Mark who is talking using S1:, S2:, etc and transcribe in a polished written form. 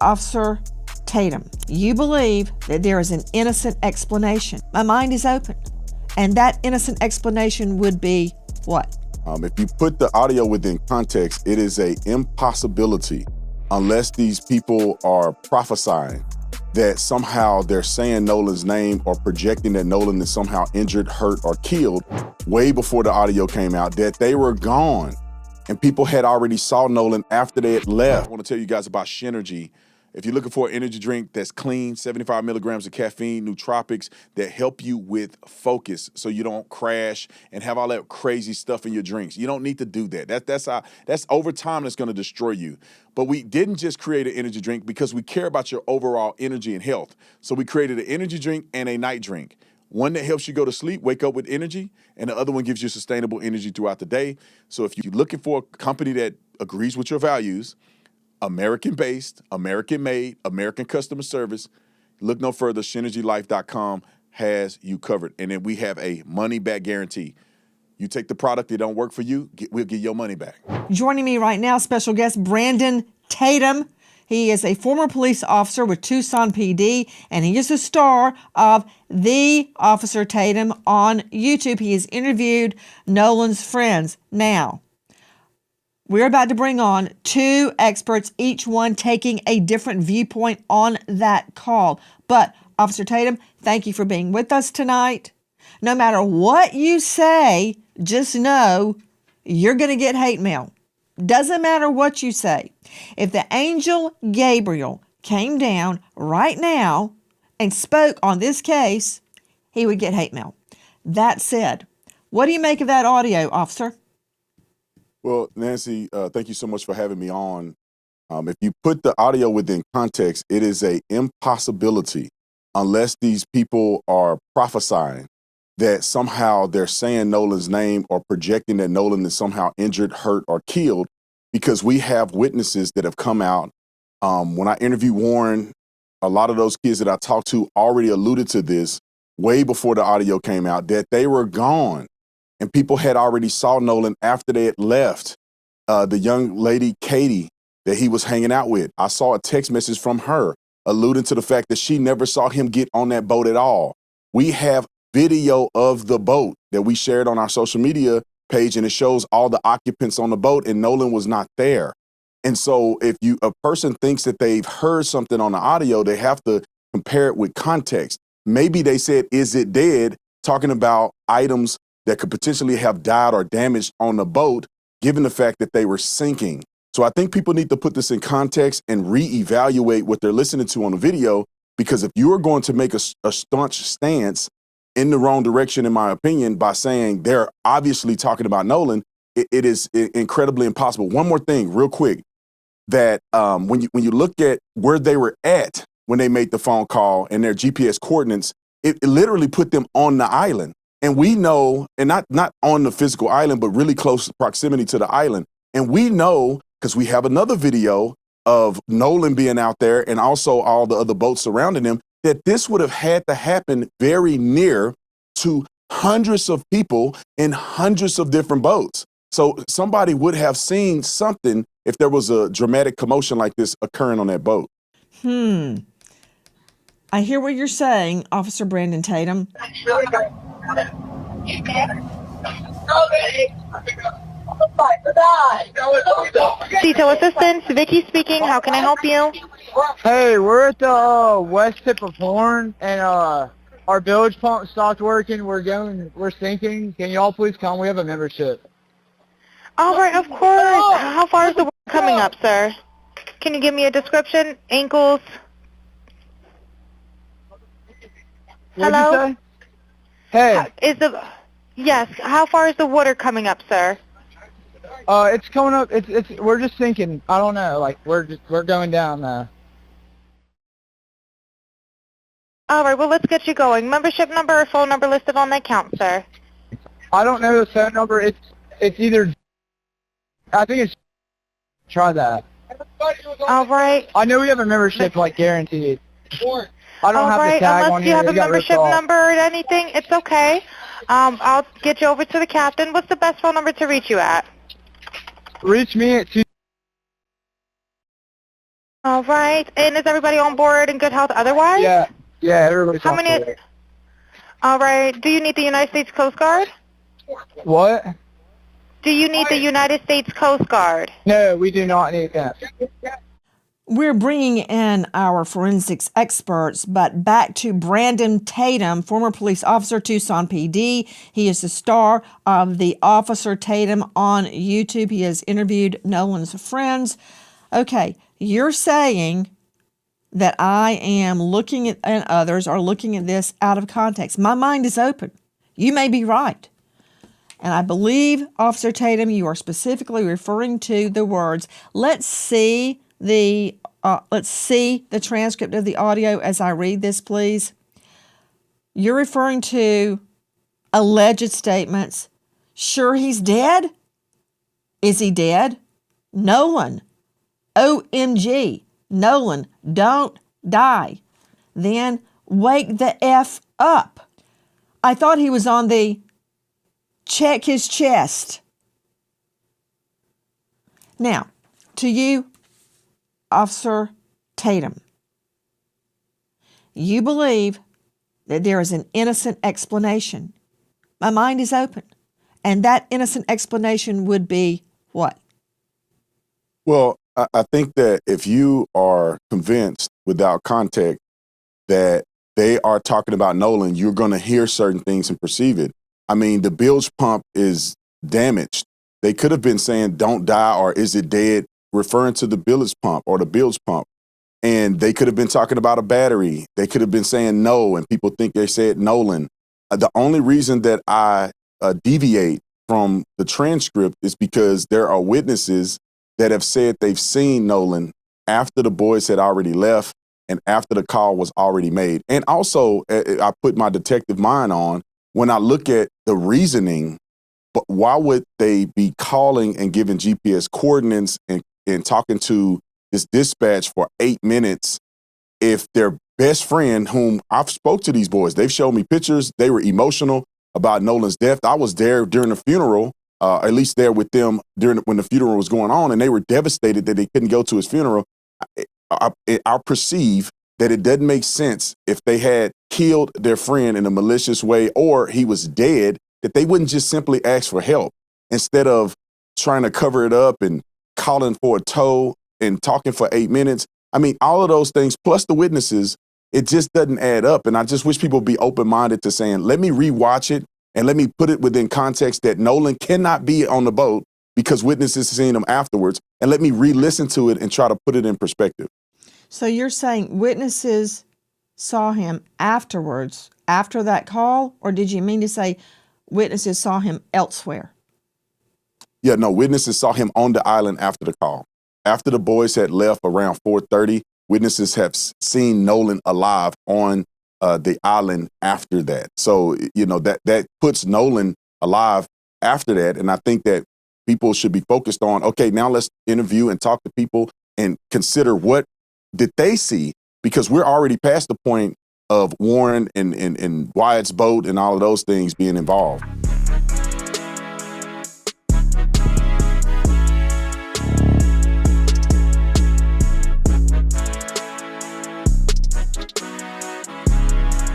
S1: Officer Tatum, you believe that there is an innocent explanation. My mind is open. And that innocent explanation would be what?
S2: If you put the audio within context, it is an impossibility unless these people are prophesying that somehow they're saying Nolan's name or projecting that Nolan is somehow injured, hurt, or killed way before the audio came out, that they were gone. And people had already saw Nolan after they had left. I want to tell you guys about Shenergy. If you're looking for an energy drink that's clean, 75 milligrams of caffeine, nootropics that help you with focus so you don't crash and have all that crazy stuff in your drinks. You don't need to do that. That's over time that's going to destroy you. But we didn't just create an energy drink because we care about your overall energy and health. So we created an energy drink and a night drink. One that helps you go to sleep, wake up with energy, and the other one gives you sustainable energy throughout the day. So if you're looking for a company that agrees with your values, American-based, American-made, American customer service, look no further. ShenergyLife.com has you covered. And then we have a money-back guarantee. You take the product that don't work for you, we'll get your money back.
S1: Joining me right now, special guest Brandon Tatum. He is a former police officer with Tucson PD, and he is the star of The Officer Tatum on YouTube. He has interviewed Nolan's friends. Now, we're about to bring on two experts, each one taking a different viewpoint on that call. But, Officer Tatum, thank you for being with us tonight. No matter what you say, just know you're going to get hate mail. Doesn't matter what you say. If the angel Gabriel came down right now and spoke on this case, he would get hate mail. That said, what do you make of that audio, officer?
S2: Well, Nancy, thank you so much for having me on. If you put the audio within context, it is an impossibility unless these people are prophesying that somehow they're saying Nolan's name or projecting that Nolan is somehow injured, hurt, or killed, because we have witnesses that have come out. When I interviewed Warren, a lot of those kids that I talked to already alluded to this way before the audio came out, that they were gone. And people had already saw Nolan after they had left. The young lady, Katie, that he was hanging out with, I saw a text message from her alluding to the fact that she never saw him get on that boat at all. We have video of the boat that we shared on our social media page, and it shows all the occupants on the boat, and Nolan was not there. And so if a person thinks that they've heard something on the audio, they have to compare it with context. Maybe they said, "Is it dead?" talking about items that could potentially have died or damaged on the boat, given the fact that they were sinking. So I think people need to put this in context and reevaluate what they're listening to on the video, because if you are going to make a staunch stance in the wrong direction, in my opinion, by saying they're obviously talking about Nolan, it is incredibly impossible. One more thing, real quick, that when you look at where they were at when they made the phone call and their GPS coordinates, it literally put them on the island. And we know, and not on the physical island, but really close proximity to the island. And we know, because we have another video of Nolan being out there and also all the other boats surrounding him, that this would have had to happen very near to hundreds of people in hundreds of different boats. So somebody would have seen something if there was a dramatic commotion like this occurring on that boat.
S1: I hear what you're saying, Officer Brandon Tatum.
S3: Detail Assistance, Vicky speaking. How can I help you?
S4: Hey, we're at the west tip of Horn, and our bilge pump stopped working. We're sinking. Can y'all please come? We have a membership.
S3: All right, of course. How far is the water coming up, sir? Can you give me a description? Ankles? Hello?
S4: What'd you say? Hey.
S3: Yes. How far is the water coming up, sir?
S4: It's coming up. We're just sinking. I don't know. Like we're going down.
S3: All right. Well, let's get you going. Membership number or phone number listed on that account, sir?
S4: I don't know the phone number. It's either. I think it's. Try that.
S3: All right.
S4: I know we have a membership, like guaranteed. I don't have the tag on
S3: Unless
S4: here.
S3: you have a membership number or anything, it's okay. I'll get you over to the captain. What's the best phone number to reach you at?
S4: Reach me at
S3: All right. And is everybody on board in good health otherwise?
S4: Yeah, everybody's
S3: How
S4: on
S3: many?
S4: board.
S3: All right. Do you need the United States Coast Guard?
S4: What?
S3: Do you need the United States Coast Guard?
S4: No, we do not need that.
S1: We're bringing in our forensics experts, but back to Brandon Tatum, former police officer, Tucson PD. He is the star of the Officer Tatum on YouTube. He has interviewed Nolan's friends. Okay, you're saying that I am looking at, and others are looking at this out of context. My mind is open. You may be right. And I believe, Officer Tatum, you are specifically referring to the words, let's see the transcript of the audio as I read this, please. You're referring to alleged statements. Sure, he's dead? Is he dead? Nolan. OMG. Nolan, don't die. Then wake the F up. I thought he was on the check his chest. Now, to you, Officer Tatum, you believe that there is an innocent explanation. My mind is open. And that innocent explanation would be what?
S2: Well, I think that if you are convinced without context that they are talking about Nolan, you're going to hear certain things and perceive it. I mean, the bilge pump is damaged. They could have been saying, don't die, or is it dead, referring to the bilge pump or the bilge pump. And they could have been talking about a battery. They could have been saying no, and people think they said Nolan. The only reason that I deviate from the transcript is because there are witnesses that have said they've seen Nolan after the boys had already left and after the call was already made. And also, I put my detective mind on, when I look at the reasoning, but why would they be calling and giving GPS coordinates and talking to this dispatch for 8 minutes if their best friend, whom I've spoke to these boys, they've shown me pictures, they were emotional about Nolan's death. I was there during the funeral, at least there with them when the funeral was going on, and they were devastated that they couldn't go to his funeral. I perceive that it doesn't make sense if they had killed their friend in a malicious way or he was dead, that they wouldn't just simply ask for help instead of trying to cover it up and calling for a tow and talking for 8 minutes. I mean, all of those things, plus the witnesses, it just doesn't add up. And I just wish people would be open-minded to saying, let me rewatch it and let me put it within context that Nolan cannot be on the boat because witnesses seen him afterwards. And let me re-listen to it and try to put it in perspective.
S1: So you're saying witnesses saw him afterwards, after that call, or did you mean to say witnesses saw him elsewhere?
S2: Yeah, no, witnesses saw him on the island after the call. After the boys had left around 4:30, witnesses have seen Nolan alive on the island after that. So, you know, that puts Nolan alive after that. And I think that people should be focused on, okay, now let's interview and talk to people and consider what did they see, because we're already past the point of Warren and Wyatt's boat and all of those things being involved.